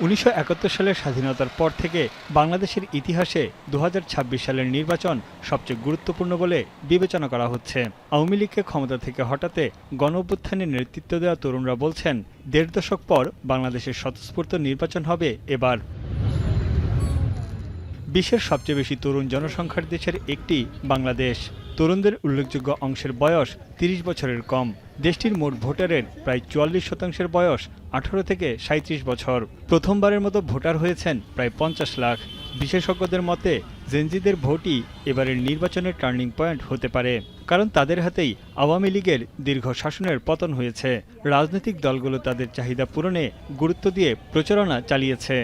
1971 সালের স্বাধীনতার পর থেকে বাংলাদেশের ইতিহাসে 2026 সালের নির্বাচন সবচেয়ে গুরুত্বপূর্ণ বলে বিবেচনা করা হচ্ছে। আওয়ামী লীগকে ক্ষমতা থেকে হটাতে গণঅভ্যুত্থানে নেতৃত্ব দেওয়া তরুণরা বলছেন, 1.5 দশক পর বাংলাদেশের স্বতঃস্ফূর্ত নির্বাচন হবে এবার। বিশ্বের সবচেয়ে বেশি তরুণ জনসংখ্যার দেশের একটি বাংলাদেশ। তরুণদের উল্লেখযোগ্য অংশের বয়স 30 বছরের কম। দেশটির মোট ভোটারের প্রায় 44% বয়স 18 থেকে 37 বছর। প্রথমবারের মতো ভোটার হয়েছেন প্রায় 50 লাখ। বিশেষজ্ঞদের মতে জেনজিদের ভোটই এবারের নির্বাচনের টার্নিং পয়েন্ট হতে পারে, কারণ তাদের হাতেই আওয়ামী লীগের দীর্ঘ শাসনের পতন হয়েছে। রাজনৈতিক দলগুলো তাদের চাহিদা পূরণে গুরুত্ব দিয়ে প্রচারণা চালিয়েছে।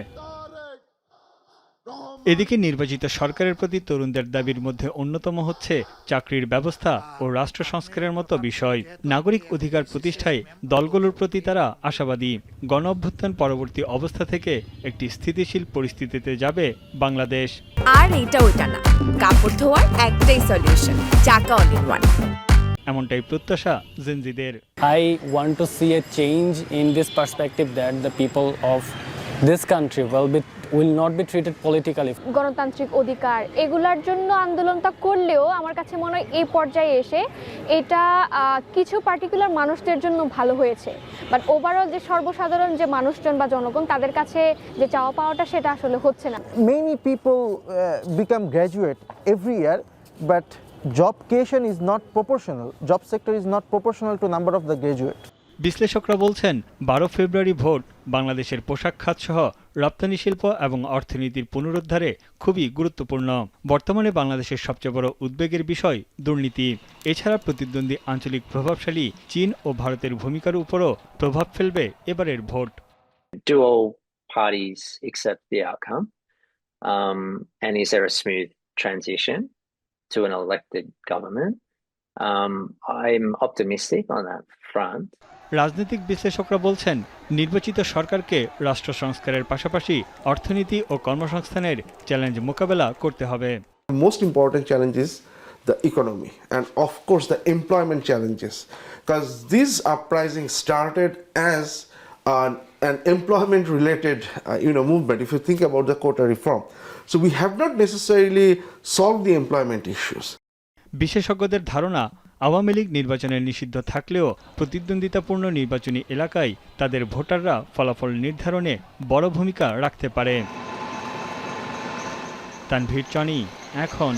এদিকে নির্বাচিত সরকারের প্রতি তরুণদের দাবির মধ্যে অন্যতম হচ্ছে চাকরির ব্যবস্থা ও রাষ্ট্র সংস্কারের মতো বিষয়। নাগরিক অধিকার প্রতিষ্ঠায় দলগুলোর প্রতি তারা আশাবাদী। গণঅভ্যুত্থান পরবর্তী অবস্থা থেকে একটি স্থিতিশীল পরিস্থিতিতে যাবে বাংলাদেশ। আর এটা ওটা না, কাপড় ধোয়ার একটাই সলিউশন, চাকা অল ইন ওয়ান। এমনটাই প্রত্যাশা জেনজিদের। I want to see a change in this perspective that the people of this country will not be treated politically. গণতান্ত্রিক অধিকার এগুলার জন্য আন্দোলনটা করলেও আমার কাছে মনে হয় এই পর্যায়ে এসে এটা কিছু পার্টিকুলার মানুষদের জন্য ভালো হয়েছে, বাট ওভারঅল যে সর্বসাধারণ যে মানুষজন বা জনগণ তাদের কাছে যে চাওয়া পাওয়াটা সেটা আসলে হচ্ছে না। Many people become graduate every year, but job creation is not proportional. Job sector is not proportional to number of the graduate. বিশ্লেষকরা বলছেন, 12 ফেব্রুয়ারি ভোট বাংলাদেশের পোশাক খাত সহ রপ্তানি শিল্প এবং অর্থনীতির পুনরুদ্ধারে খুবই গুরুত্বপূর্ণ। বর্তমানে বাংলাদেশের সবচেয়ে বড় উদ্বেগের বিষয় দুর্নীতি। এছাড়া প্রতিদ্বন্দ্বী আঞ্চলিক প্রভাবশালী চীন ও ভারতের ভূমিকার উপরও প্রভাব ফেলবে এবারের vote. Do all parties accept the outcome? And is there a smooth transition to an elected government? I'm optimistic on that front. রাজনৈতিক বিশ্লেষকরা বলছেন, নির্বাচিত সরকারকে রাষ্ট্র সংস্কারের পাশাপাশি অর্থনীতি ও কর্মসংস্থানের চ্যালেঞ্জ মোকাবেলা করতে হবে। Most important challenge is the economy and of course the employment challenges, because this uprising started as an employment related movement, if you think about the quota reform. So we have not necessarily solved the employment issues. বিশেষজ্ঞদের ধারণা, আওয়ামী লীগ নির্বাচনে নিষিদ্ধ থাকলেও প্রতিদ্বন্দ্বিতাপূর্ণ নির্বাচনী এলাকায় তাদের ভোটাররা ফলাফল নির্ধারণে বড় ভূমিকা রাখতে পারে। তানভীর চনি, এখন।